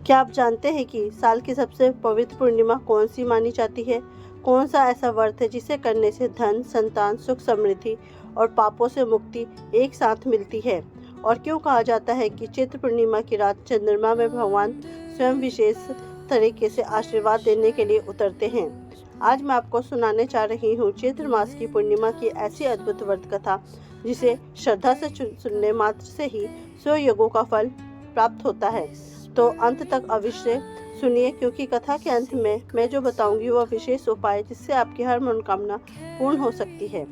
क्या आप जानते हैं कि साल की सबसे पवित्र पूर्णिमा कौन सी मानी जाती है? कौन सा ऐसा व्रत है जिसे करने से धन, संतान, सुख, समृद्धि और पापों से मुक्ति एक साथ मिलती है? और क्यों कहा जाता है कि चैत्र पूर्णिमा की रात चंद्रमा में भगवान स्वयं विशेष तरीके से आशीर्वाद देने के लिए उतरते हैं? आज मैं आपको सुनाने जा रही हूँ चैत्र मास की पूर्णिमा की ऐसी अद्भुत व्रत कथा जिसे श्रद्धा से सुनने मात्र से ही 100 यज्ञों का फल प्राप्त होता है। तो अंत तक अवश्य सुनिए, क्योंकि कथा के अंत में मैं जो बताऊंगी वह विशेष उपाय जिससे आपकी हर मनोकामना पूर्ण हो सकती है।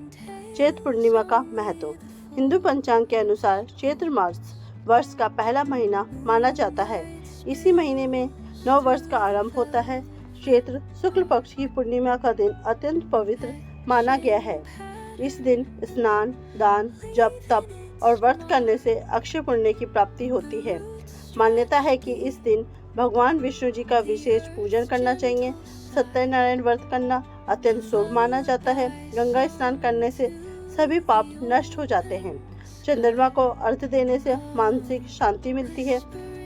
चैत्र पूर्णिमा का महत्व। हिंदू पंचांग के अनुसार चैत्र मास वर्ष का पहला महीना माना जाता है। इसी महीने में नव वर्ष का आरंभ होता है। चैत्र शुक्ल पक्ष की पूर्णिमा का दिन अत्यंत पवित्र माना गया है। इस दिन स्नान, दान, जप, तप और व्रत करने से अक्षय पुण्य की प्राप्ति होती है। मान्यता है कि इस दिन भगवान विष्णु जी का विशेष पूजन करना चाहिए। सत्यनारायण व्रत करना अत्यंत शुभ माना जाता है। गंगा स्नान करने से सभी पाप नष्ट हो जाते हैं। चंद्रमा को अर्घ्य देने से मानसिक शांति मिलती है।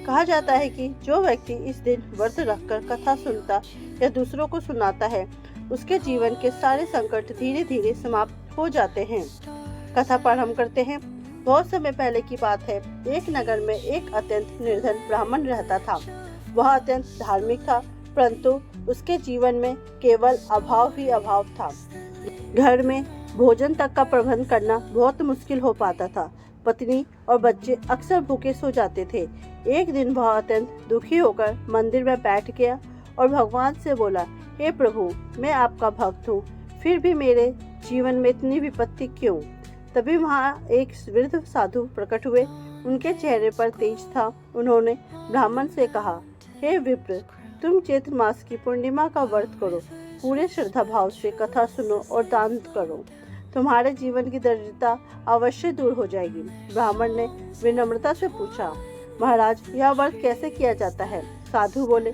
कहा जाता है कि जो व्यक्ति इस दिन व्रत रखकर कथा सुनता या दूसरों को सुनाता है, उसके जीवन के सारे संकट धीरे धीरे समाप्त हो जाते हैं। कथा प्रारंभ करते हैं। बहुत समय पहले की बात है। एक नगर में एक अत्यंत निर्धन ब्राह्मण रहता था। वह अत्यंत धार्मिक था, परंतु उसके जीवन में केवल अभाव ही अभाव था। घर में भोजन तक का प्रबंध करना बहुत मुश्किल हो पाता था। पत्नी और बच्चे अक्सर भूखे सो जाते थे। एक दिन वह अत्यंत दुखी होकर मंदिर में बैठ गया और भगवान से बोला, हे प्रभु, मैं आपका भक्त हूँ, फिर भी मेरे जीवन में इतनी विपत्ति क्यों? तभी वहाँ एक वृद्ध साधु प्रकट हुए। उनके चेहरे पर तेज था। उन्होंने ब्राह्मण से कहा, हे विप्र, तुम चैत्र मास की पूर्णिमा का व्रत करो, पूरे श्रद्धा भाव से कथा सुनो और दान करो। तुम्हारे जीवन की दरिद्रता अवश्य दूर हो जाएगी। ब्राह्मण ने विनम्रता से पूछा, महाराज, यह व्रत कैसे किया जाता है? साधु बोले,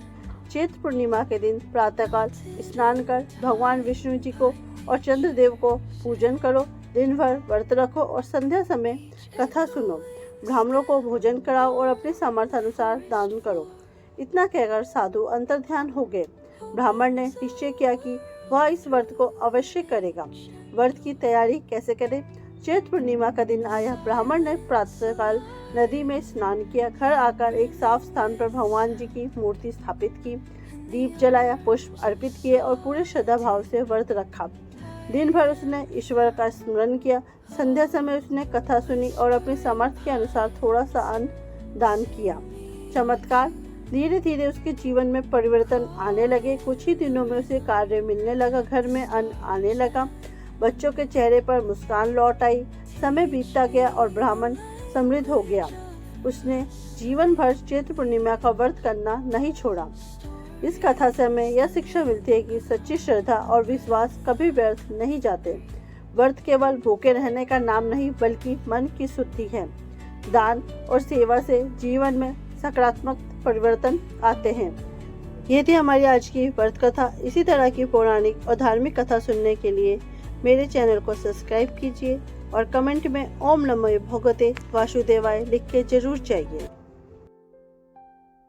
चैत्र पूर्णिमा के दिन प्रातःकाल स्नान कर भगवान विष्णु जी को और चंद्रदेव को पूजन करो। दिन भर व्रत रखो और संध्या समय कथा सुनो। ब्राह्मणों को भोजन कराओ और अपने सामर्थ्य अनुसार दान करो। इतना कहकर साधु अंतर्ध्यान हो गए। ब्राह्मण ने निश्चय किया कि वह इस व्रत को अवश्य करेगा। व्रत की तैयारी कैसे करें? चैत्र पूर्णिमा का दिन आया। ब्राह्मण ने प्रातःकाल नदी में स्नान किया। घर आकर एक साफ स्थान पर भगवान जी की मूर्ति स्थापित की, दीप जलाया, पुष्प अर्पित किए और पूरे श्रद्धा भाव से व्रत रखा। दिन भर उसने ईश्वर का स्मरण किया। संध्या समय उसने कथा सुनी और अपने सामर्थ्य के अनुसार थोड़ा सा अन्न दान किया। चमत्कार, धीरे धीरे उसके जीवन में परिवर्तन आने लगे। कुछ ही दिनों में उसे कार्य मिलने लगा, घर में अन्न आने लगा, बच्चों के चेहरे पर मुस्कान लौट आई। समय बीतता गया और ब्राह्मण समृद्ध हो गया। उसने जीवन भर चैत्र पूर्णिमा का व्रत करना नहीं छोड़ा। इस कथा से हमें यह शिक्षा मिलती है कि सच्ची श्रद्धा और विश्वास कभी व्यर्थ नहीं जाते। व्रत केवल भूखे रहने का नाम नहीं, बल्कि मन की शुद्धि है। दान और सेवा से जीवन में सकारात्मक परिवर्तन आते हैं। ये थी हमारी आज की व्रत कथा। इसी तरह की पौराणिक और धार्मिक कथा सुनने के लिए मेरे चैनल को सब्सक्राइब कीजिए और कमेंट में ओम नमो भगवते वासुदेवाय लिख के जरूर जाइए।